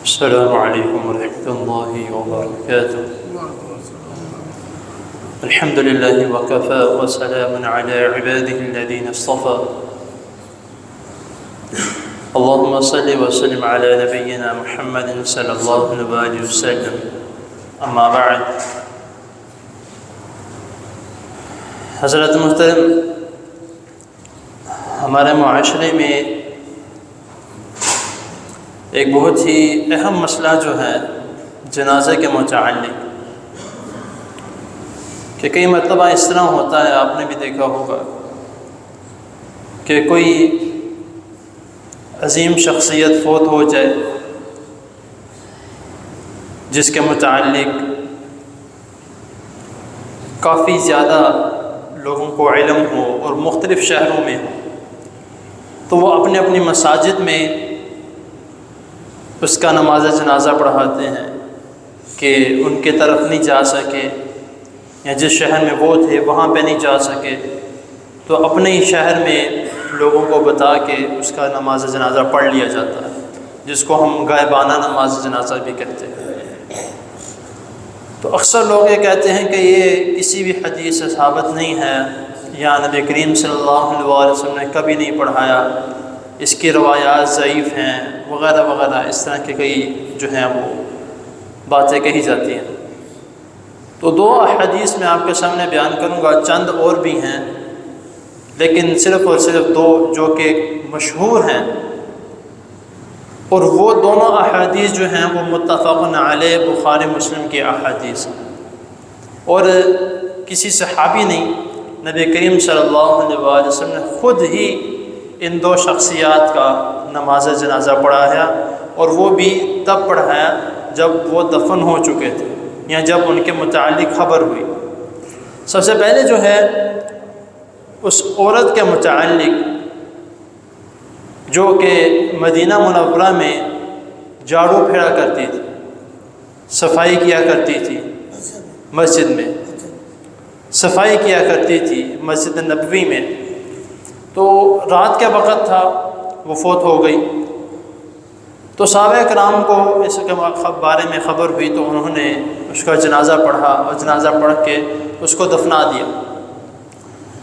السلام علیکم ورحمۃ اللہ وبرکاتہ۔ الحمد للہ وکفی وسلام علی عباده الذین اصطفى۔ اللہم صل وسلم علی نبینا محمد صلی اللہ علیہ وسلم۔ اما بعد، حضرت محترم، ہمارے معاشرے میں ایک بہت ہی اہم مسئلہ جو ہے جنازے کے متعلق، کہ کئی مرتبہ اس طرح ہوتا ہے، آپ نے بھی دیکھا ہوگا کہ کوئی عظیم شخصیت فوت ہو جائے جس کے متعلق کافی زیادہ لوگوں کو علم ہو اور مختلف شہروں میں ہو، تو وہ اپنے اپنی مساجد میں اس کا نماز جنازہ پڑھاتے ہیں کہ ان کے طرف نہیں جا سکے، یا جس شہر میں وہ تھے وہاں پہ نہیں جا سکے، تو اپنے ہی شہر میں لوگوں کو بتا کے اس کا نماز جنازہ پڑھ لیا جاتا ہے، جس کو ہم غائبانہ نماز جنازہ بھی کہتے ہیں۔ تو اکثر لوگ یہ کہتے ہیں کہ یہ کسی بھی حدیث سے ثابت نہیں ہے، یا نبی کریم صلی اللہ علیہ وسلم نے کبھی نہیں پڑھایا، اس کی روایات ضعیف ہیں، وغیرہ وغیرہ، اس طرح کے کئی جو ہیں وہ باتیں کہی جاتی ہیں۔ تو دو احادیث میں آپ کے سامنے بیان کروں گا، چند اور بھی ہیں، لیکن صرف اور صرف دو جو کہ مشہور ہیں، اور وہ دونوں احادیث جو ہیں وہ متفق علیہ بخاری مسلم کی احادیث ہیں، اور کسی صحابی نہیں، نبی کریم صلی اللہ علیہ وسلم نے خود ہی ان دو شخصیات کا نماز جنازہ پڑھایا، اور وہ بھی تب پڑھایا جب وہ دفن ہو چکے تھے، یا جب ان کے متعلق خبر ہوئی۔ سب سے پہلے جو ہے اس عورت کے متعلق جو کہ مدینہ منورہ میں جھاڑو پھیرا کرتی تھی، صفائی کیا کرتی تھی، مسجد میں صفائی کیا کرتی تھی، مسجد نبوی میں۔ تو رات کا وقت تھا، وہ فوت ہو گئی، تو صحابہ کرام کو اس کے بارے میں خبر ہوئی، تو انہوں نے اس کا جنازہ پڑھا، اور جنازہ پڑھ کے اس کو دفنا دیا۔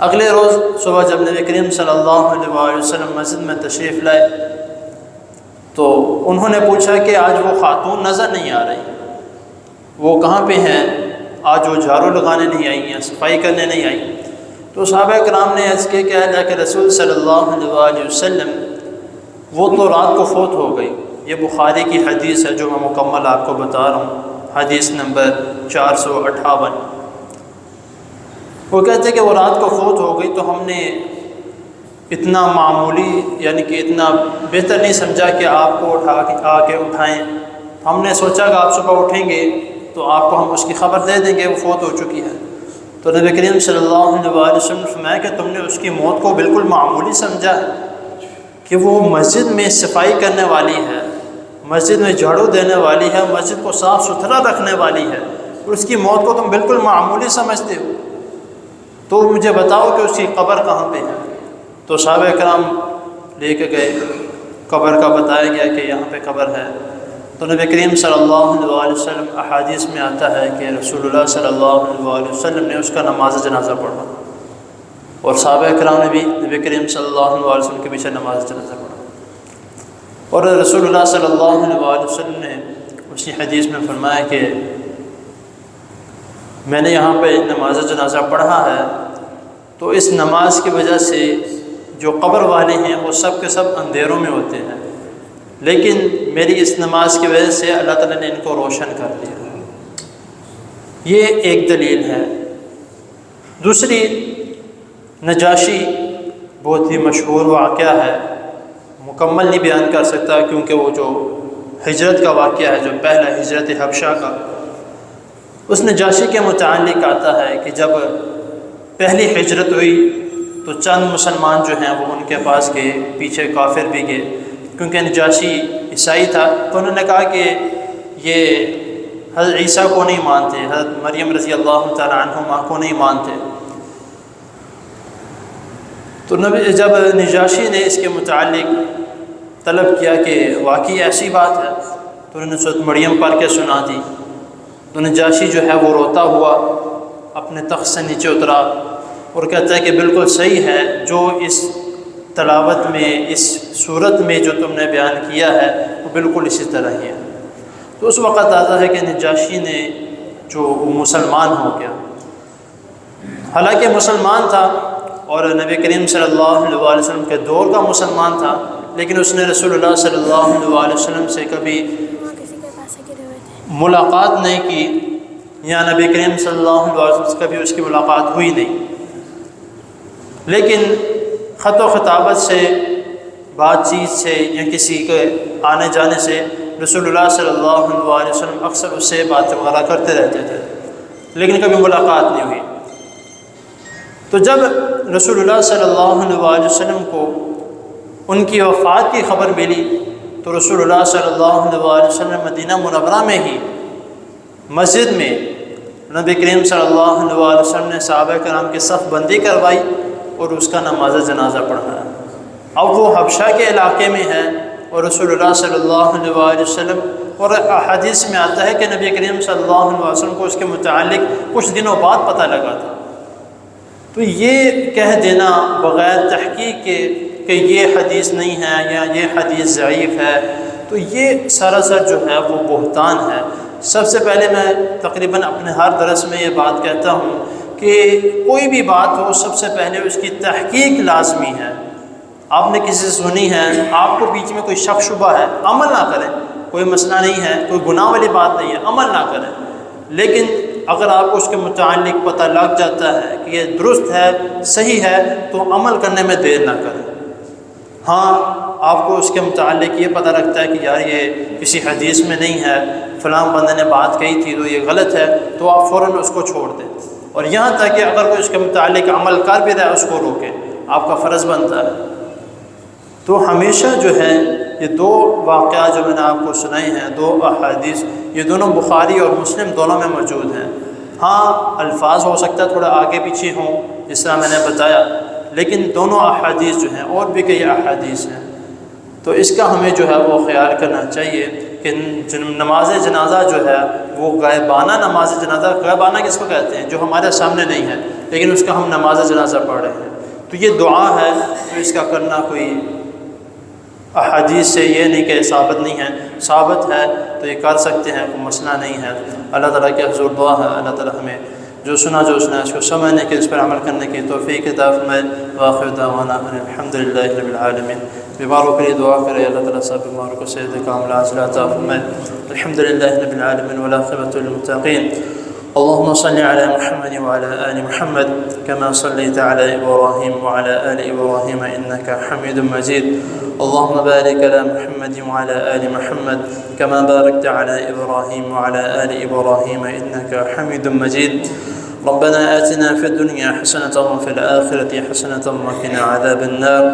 اگلے روز صبح جب نبی کریم صلی اللہ علیہ وسلم مسجد میں تشریف لائے، تو انہوں نے پوچھا کہ آج وہ خاتون نظر نہیں آ رہی، وہ کہاں پہ ہیں؟ آج وہ جھاڑو لگانے نہیں آئی ہیں، صفائی کرنے نہیں آئی۔ تو صحابہ کرام نے عرض کیا کہ اللہ کے رسول صلی اللہ علیہ وسلم وہ تو رات کو فوت ہو گئی۔ یہ بخاری کی حدیث ہے جو میں مکمل آپ کو بتا رہا ہوں، حدیث نمبر 458۔ وہ کہتے ہیں کہ وہ رات کو فوت ہو گئی، تو ہم نے اتنا معمولی، یعنی کہ اتنا بہتر نہیں سمجھا کہ آپ کو آ کے اٹھائیں۔ ہم نے سوچا کہ آپ صبح اٹھیں گے تو آپ کو ہم اس کی خبر دے دیں گے وہ فوت ہو چکی ہے۔ تو نبی کریم صلی اللہ علیہ وسلم نے فرمایا کہ تم نے اس کی موت کو بالکل معمولی سمجھا کہ وہ مسجد میں صفائی کرنے والی ہے، مسجد میں جھاڑو دینے والی ہے، مسجد کو صاف ستھرا رکھنے والی ہے، اور اس کی موت کو تم بالکل معمولی سمجھتے ہو، تو مجھے بتاؤ کہ اس کی قبر کہاں پہ ہے۔ تو صحابہ کرام لے کے گئے، قبر کا بتایا گیا کہ یہاں پہ قبر ہے۔ تو نبی کریم صلی اللہ علیہ وسلم احادیث میں آتا ہے کہ رسول اللہ صلی اللہ علیہ وسلم نے اس کا نماز جنازہ پڑھا، اور صحابہ کرام نے بھی نبی کریم صلی اللہ علیہ وسلم کے پیچھے نماز جنازہ پڑھا، اور رسول اللہ صلی اللہ علیہ وسلم نے اسی حدیث میں فرمایا کہ میں نے یہاں پہ نماز جنازہ پڑھا ہے، تو اس نماز کی وجہ سے جو قبر والے ہیں وہ سب کے سب اندھیروں میں ہوتے ہیں، لیکن میری اس نماز کی وجہ سے اللہ تعالیٰ نے ان کو روشن کر دیا۔ یہ ایک دلیل ہے۔ دوسری، نجاشی بہت ہی مشہور واقعہ ہے، مکمل نہیں بیان کر سکتا کیونکہ وہ جو ہجرت کا واقعہ ہے، جو پہلا ہجرت حبشہ کا، اس نجاشی کے متعلق آتا ہے کہ جب پہلی ہجرت ہوئی تو چند مسلمان جو ہیں وہ ان کے پاس گئے، پیچھے کافر بھی گئے، کیونکہ نجاشی عیسائی تھا، تو انہوں نے کہا کہ یہ حضرت عیسیٰ کو نہیں مانتے، حضرت مریم رضی اللہ تعالیٰ عنہما کو نہیں مانتے۔ تو جب نجاشی نے اس کے متعلق طلب کیا کہ واقعی ایسی بات ہے، تو انہوں نے سورۃ مریم پڑھ کے سنا دی. تو نجاشی جو ہے وہ روتا ہوا اپنے تخت سے نیچے اترا اور کہتا ہے کہ بالکل صحیح ہے، جو اس تلاوت میں اس صورت میں جو تم نے بیان کیا ہے وہ بالکل اسی طرح ہی ہے. تو اس وقت آتا ہے کہ نجاشی نے جو وہ مسلمان ہو گیا، حالانکہ مسلمان تھا اور نبی کریم صلی اللہ علیہ وسلم کے دور کا مسلمان تھا، لیکن اس نے رسول اللہ صلی اللہ علیہ وسلم سے کبھی ملاقات نہیں کی، یا نبی کریم صلی اللہ علیہ وسلم سے کبھی اس کی ملاقات ہوئی نہیں. لیکن خط و خطابت سے، بات چیت سے یا کسی کے آنے جانے سے رسول اللہ صلی اللہ علیہ وسلم اکثر اس سے بات وغیرہ کرتے رہتے تھے، لیکن کبھی ملاقات نہیں ہوئی. تو جب رسول اللہ صلی اللہ علیہ وسلم کو ان کی وفات کی خبر ملی تو رسول اللہ صلی اللہ علیہ وسلم مدینہ منورہ میں ہی مسجد میں نبی کریم صلی اللہ علیہ وسلم نے صحابہ کرام کی صف بندی کروائی اور اس کا نماز جنازہ پڑھایا. اب وہ حبشہ کے علاقے میں ہے اور رسول اللہ صلی اللہ علیہ وسلم، اور حدیث میں آتا ہے کہ نبی کریم صلی اللہ علیہ وسلم کو اس کے متعلق کچھ دنوں بعد پتہ لگا تھا. تو یہ کہہ دینا بغیر تحقیق کے کہ یہ حدیث نہیں ہے یا یہ حدیث ضعیف ہے، تو یہ سراسر جو ہے وہ بہتان ہے. سب سے پہلے میں تقریباً اپنے ہر درس میں یہ بات کہتا ہوں کہ کوئی بھی بات ہو سب سے پہلے اس کی تحقیق لازمی ہے. آپ نے کسی سے سنی ہے، آپ کو بیچ میں کوئی شک شبہ ہے، عمل نہ کریں، کوئی مسئلہ نہیں ہے، کوئی گناہ والی بات نہیں ہے، عمل نہ کریں. لیکن اگر آپ کو اس کے متعلق پتہ لگ جاتا ہے کہ یہ درست ہے، صحیح ہے، تو عمل کرنے میں دیر نہ کریں. ہاں آپ کو اس کے متعلق یہ پتہ لگتا ہے کہ یار یہ کسی حدیث میں نہیں ہے، فلاں بندے نے بات کہی تھی تو یہ غلط ہے، تو آپ فوراً اس کو چھوڑ دیں. اور یہاں تک کہ اگر کوئی اس کے متعلق عمل کر بھی رہا ہے اس کو روکیں، آپ کا فرض بنتا ہے. تو ہمیشہ جو ہے یہ دو واقعات جو میں نے آپ کو سنائے ہیں، دو احادیث، یہ دونوں بخاری اور مسلم دونوں میں موجود ہیں. ہاں الفاظ ہو سکتا ہے تھوڑا آگے پیچھے ہوں جس طرح میں نے بتایا، لیکن دونوں احادیث جو ہیں، اور بھی کئی احادیث ہیں، تو اس کا ہمیں جو ہے وہ خیال کرنا چاہیے کہ نماز جنازہ جو ہے وہ غائبانہ نماز جنازہ، غائبانہ کس کو کہتے ہیں؟ جو ہمارے سامنے نہیں ہے لیکن اس کا ہم نماز جنازہ پڑھ رہے ہیں. تو یہ دعا ہے، تو اس کا کرنا کوئی احادیث سے یہ نہیں کہ ثابت نہیں ہے، ثابت ہے تو یہ کر سکتے ہیں، کوئی مسئلہ نہیں ہے. اللہ تعالیٰ کے حضور دعا ہے اللہ تعالیٰ ہمیں جو سنا اس کو سمجھنے کے، اس پر عمل کرنے کی توفیق عطا فرمائے. وآخر دعوانا الحمدللہ رب العالمین. بیماروں کے لیے دعا کرے اللہ تعالیٰ سب بیماروں کو صحت کاملہ عاجلہ عطا فرمائے. الحمدللہ رب العالمین والعاقبۃ للمتقین. اللهم صل على محمد وعلى آل محمد كما صليت على إبراهيم وعلى آل إبراهيم إنك حميد مجيد. اللهم بارك على محمد وعلى آل محمد كما باركت على إبراهيم وعلى آل إبراهيم إنك حميد مجيد. ربنا آتنا في الدنيا حسنة وفي الآخرة حسنة وقنا عذاب النار.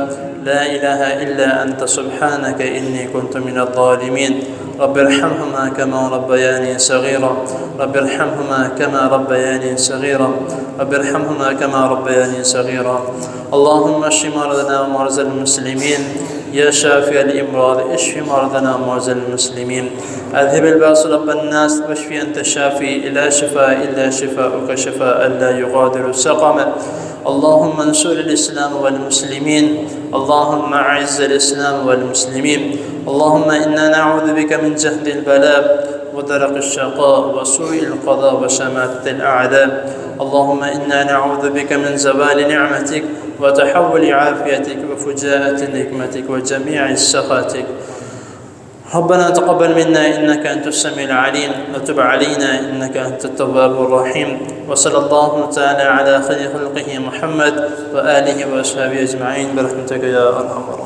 لا إله إلا أنت سبحانك إني كنت من الظالمين. رب ارحمهما كما ربياني صغيرا. رب ارحمهما كما ربياني صغيرا. رب ارحمهما كما ربياني صغيرا. اللهم اشف مرضنا ومرضى المسلمين. يا شافي الأمراض اشف مرضنا ومرضى المسلمين. أذهب البأس رب الناس واشف أنت الشافي لا شفاء إلا شفاؤك شفاء لا يغادر سقما. اللهم انصر الإسلام والمسلمين. اللهم أعز الإسلام والمسلمين. اللهم إنا نعوذ بك من جهد البلاء ودرك الشقاء وسوء القضاء وشماتة الأعداء. اللهم إنا نعوذ بك من زوال نعمتك وتحول عافيتك وفجاءة نقمتك وجميع سخطك. ربنا تقبل منا إنك أنت السميع العليم وتب علينا إنك أنت التواب الرحيم. وصلى الله تعالى على خير خلقه محمد وآله وأصحابه أجمعين برحمتك يا أرحم الراحمين.